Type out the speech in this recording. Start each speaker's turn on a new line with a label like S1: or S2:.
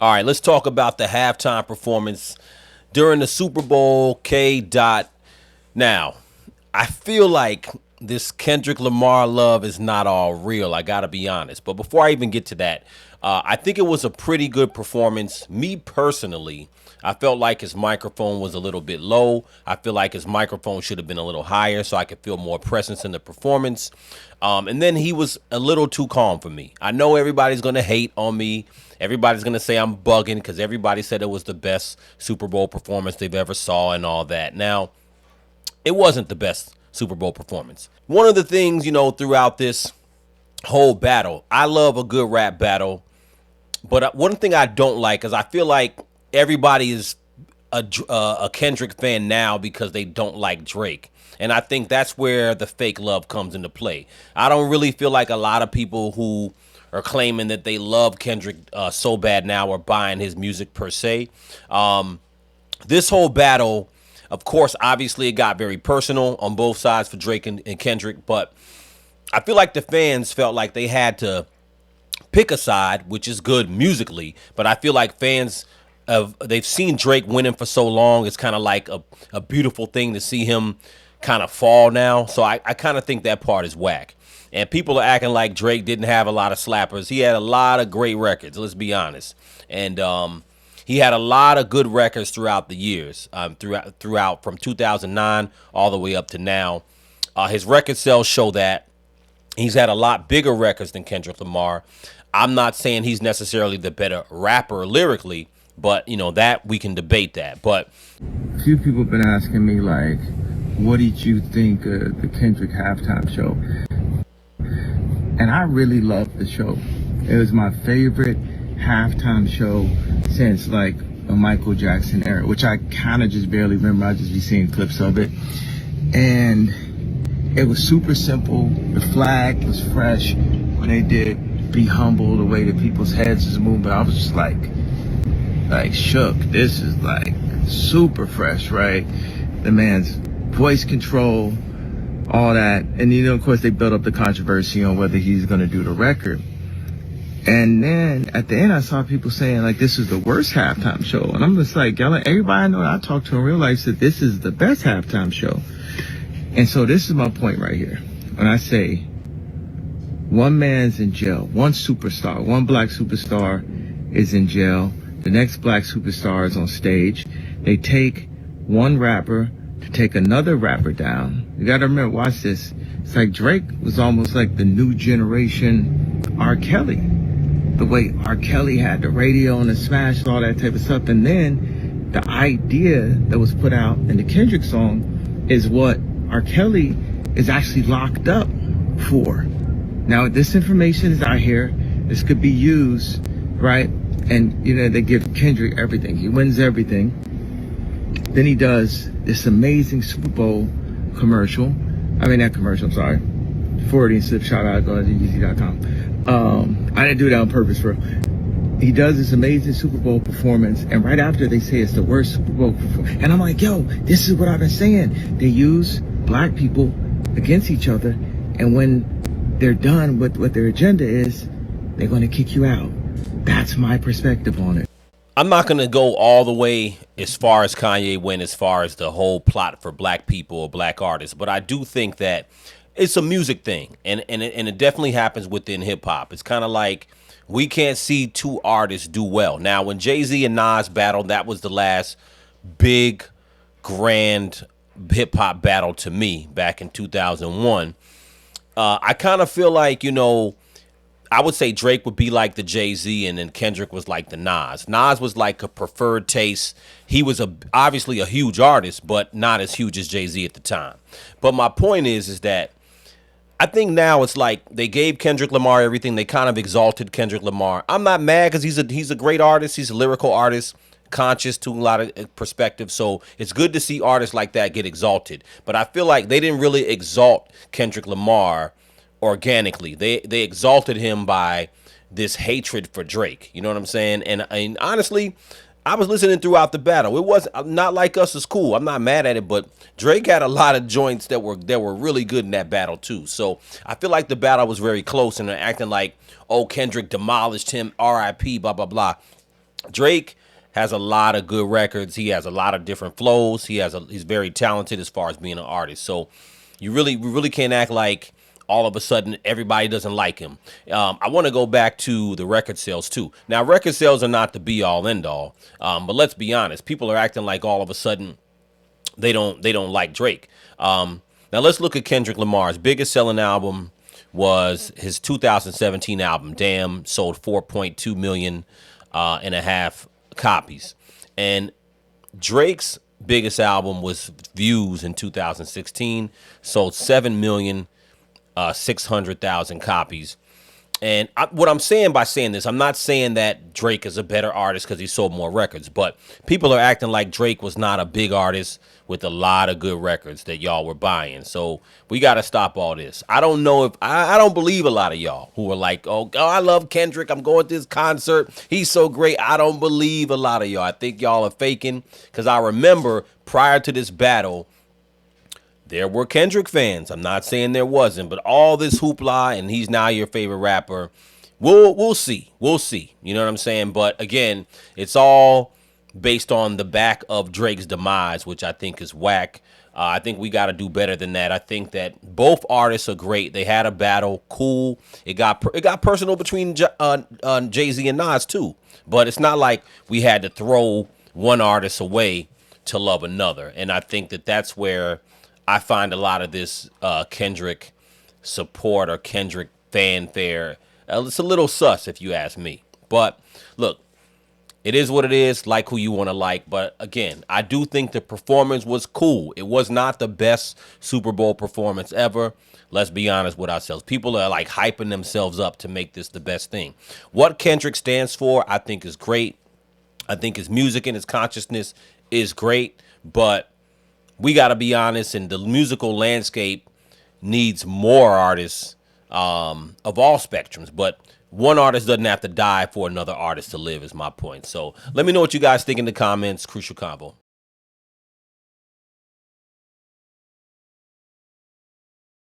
S1: All right, let's talk about the halftime performance during the Super Bowl. K. Dot. Now, I feel like this Kendrick Lamar love is not all real. I gotta be honest. But before I even get to that, I think it was a pretty good performance. Me personally, I felt like his microphone was a little bit low. I feel like his microphone should have been a little higher so I could feel more presence in the performance. And then he was a little too calm for me. I know everybody's going to hate on me. Everybody's going to say I'm bugging because everybody said it was the best Super Bowl performance they've ever saw and all that. Now, it wasn't the best Super Bowl performance. One of the things, throughout this whole battle, I love a good rap battle. But one thing I don't like is I feel like everybody is a Kendrick fan now because they don't like Drake. And I think that's where the fake love comes into play. I don't really feel like a lot of people who are claiming that they love Kendrick so bad now are buying his music per se. This whole battle, of course, obviously it got very personal on both sides for Drake and Kendrick, but I feel like the fans felt like they had to pick a side, which is good musically, but I feel like fans they've seen Drake winning for so long. It's kind of like a beautiful thing to see him kind of fall now. So I kind of think that part is whack. And people are acting like Drake didn't have a lot of slappers. He had a lot of great records, let's be honest. And he had a lot of good records throughout the years, throughout from 2009 all the way up to now. His record sales show that. He's had a lot bigger records than Kendrick Lamar. I'm not saying he's necessarily the better rapper lyrically, but that we can debate that. But
S2: A few people have been asking me, like, what did you think of the Kendrick halftime show? And I really loved the show. It was my favorite halftime show since, like, the Michael Jackson era, which I kind of just barely remember. I just be seeing clips of it. And it was super simple. The flag was fresh when they did Be Humble, the way that people's heads was moving. I was just like shook. This is like super fresh, right? The man's voice control, all that. And of course, they built up the controversy on whether he's going to do the record. And then at the end, I saw people saying, like, this is the worst halftime show. And I'm just like, y'all, everybody I know that I talked to in real life said this is the best halftime show. And so this is my point right here. When I say one man's in jail, one superstar, one black superstar is in jail, the next black superstar is on stage. They take one rapper to take another rapper down. You gotta remember, watch this. It's like Drake was almost like the new generation R. Kelly. The way R. Kelly had the radio and the smash and all that type of stuff. And then the idea that was put out in the Kendrick song is what R. Kelly is actually locked up for. Now, this information is out here. This could be used, right? And, they give Kendrick everything. He wins everything. Then he does this amazing Super Bowl commercial. I mean, not commercial, I'm sorry. Forwarding slip, shout out, go to Yeezy.com. I didn't do that on purpose, bro. He does this amazing Super Bowl performance, and right after they say it's the worst Super Bowl performance. And I'm like, yo, this is what I've been saying. They use black people against each other, and when they're done with what their agenda is, they're going to kick you out. That's my perspective on it.
S1: I'm not going to go all the way as far as Kanye went as far as the whole plot for black people or black artists, but I do think that it's a music thing, and it definitely happens within hip hop. It's kind of like we can't see two artists do well. Now, when Jay-Z and Nas battled, that was the last big, grand hip hop battle to me back in 2001. I kind of feel like, I would say Drake would be like the Jay-Z, and then Kendrick was like the Nas. Nas was like a preferred taste. He was obviously a huge artist, but not as huge as Jay-Z at the time. But my point is that I think now it's like they gave Kendrick Lamar everything. They kind of exalted Kendrick Lamar. I'm not mad because he's a great artist. He's a lyrical artist, conscious to a lot of perspective. So it's good to see artists like that get exalted. But I feel like they didn't really exalt Kendrick Lamar organically. They exalted him by this hatred for Drake. You know what I'm saying? And honestly, I was listening throughout the battle. It was not like us is cool. I'm not mad at it, but Drake had a lot of joints that were really good in that battle too. So I feel like the battle was very close, and they're acting like, oh, Kendrick demolished him, R.I.P. blah blah blah. Drake has a lot of good records. He has a lot of different flows. He's very talented as far as being an artist. So we really can't act like all of a sudden everybody doesn't like him. I want to go back to the record sales too. Now, record sales are not the be all end all, but let's be honest. People are acting like all of a sudden they don't like Drake. Now let's look at Kendrick Lamar's biggest selling album was his 2017 album. Damn, sold 4.2 million and a half copies. And Drake's biggest album was Views in 2016, sold 7,600,000 copies. And what I'm saying by saying this, I'm not saying that Drake is a better artist because he sold more records, but people are acting like Drake was not a big artist with a lot of good records that y'all were buying. So we got to stop all this. I don't know if I don't believe a lot of y'all who are like, oh, I love Kendrick. I'm going to this concert. He's so great. I don't believe a lot of y'all. I think y'all are faking because I remember prior to this battle, there were Kendrick fans. I'm not saying there wasn't, but all this hoopla and he's now your favorite rapper. We'll see. We'll see. You know what I'm saying? But again, it's all based on the back of Drake's demise, which I think is whack. I think we got to do better than that. I think that both artists are great. They had a battle, cool. It got personal between Jay-Z and Nas too. But it's not like we had to throw one artist away to love another. And I think that that's where I find a lot of this Kendrick support or Kendrick fanfare. It's a little sus if you ask me. But look, it is what it is, like who you want to like. But again, I do think the performance was cool. It was not the best Super Bowl performance ever. Let's be honest with ourselves. People are like hyping themselves up to make this the best thing. What Kendrick stands for, I think is great. I think his music and his consciousness is great. But we got to be honest, and the musical landscape needs more artists of all spectrums. But one artist doesn't have to die for another artist to live is my point. So let me know what you guys think in the comments. Crucial Combo.